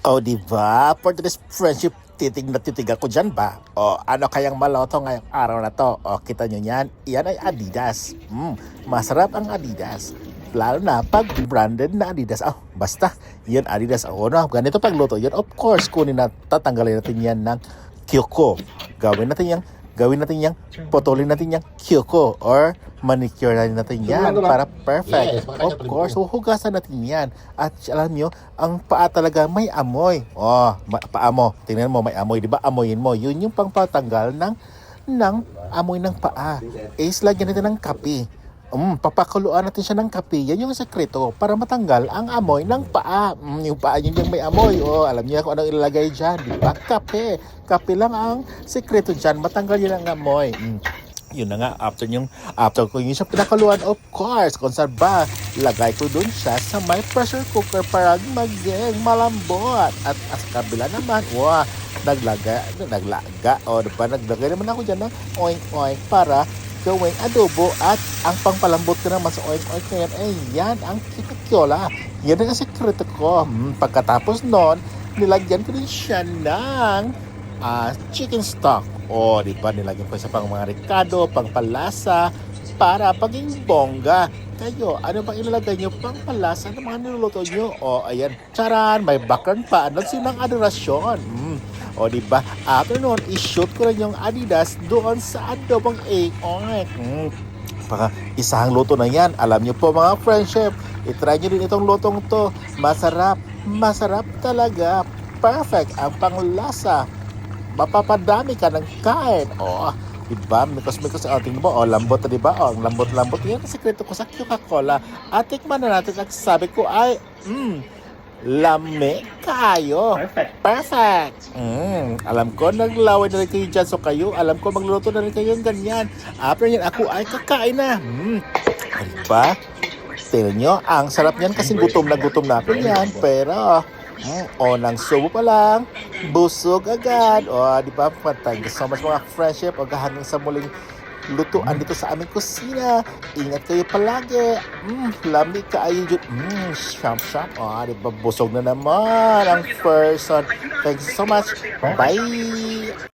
O, di ba? For this friendship, titig na titig ako dyan ba? O, ano kayang maloto ngayong araw na to? O, kita nyo yan? Yan ay Adidas. Masarap ang Adidas. Lalo na pag branded na Adidas. Basta, yan Adidas. O, no, ganito pagluto yan. Of course, kunin na, tatanggalin natin yan ng Kyoko. Gawin natin yang potolin natin yang Kyoko or manicure natin yan para perfect. Of course, huhugasan natin yan. At alam nyo, ang paa talaga may amoy. Paa mo, tingnan mo may amoy, di ba? Amoyin mo. Yun yung pangpatanggal ng amoy ng paa. Lagyan natin ng kape. Papakuluan natin siya ng kape. Yan yung sekreto para matanggal ang amoy ng paa. Yung paa yun yung may amoy. Alam niyo kung anong ilalagay dyan. Diba? Kape. Kape lang ang sekreto dyan. Matanggal yun ang amoy. Yun na nga, after ko yun siya pinakuluan, of course, kung saan ba, lagay ko dun siya sa my pressure cooker para maging malambot. At sa kabila naman, naglaga, diba, naglagay naman ako dyan ng oink-oink para gawing adobo at ang pangpalambot ko naman sa oink-oink na yan, yan ang kikakyola. Yan ang sekreto ko. Pagkatapos nun, nilagyan ko din siya ng chicken stock. Di ba, nilagyan ko sa pang mga ricado, pang palasa, para paging bongga. Kayo, ano bang ilalagay nyo pang palasa ng mga niluluto nyo? Ayan, charan, may background pa. Ano silang adorasyon? Di ba? After noon, i-shoot ko rin yung Adidas doon sa adobong oink. Baka isang luto na yan. Alam nyo po mga friendship, itry nyo din itong lutong to. Masarap talaga. Perfect ang panglasa. Mapapadami ka ng kain. Diba? Mikos tingnan mo, lambot na diba? Ang lambot. Yan ang sekreto ko sa Coca-Cola. At tikman na natin. Ang sabi ko ay, lame kayo. Perfect. Alam ko, naglaway na rin kayo dyan. So kayo, alam ko, magluluto na rin kayo ng ganyan. After yan, ako ay kakain na. Diba? Tingnan nyo, ang sarap niyan kasi gutom na ako yan. Pero, nang subo pa lang, busog agad. Di ba? Thank you so much mga friendship. Hanggang sa muling lutuan dito sa aming kusina. Ingat kayo palagi. Lamig kaayo dyan. Shop. Di ba? Busog na naman ang person. Thank you so much. Bye!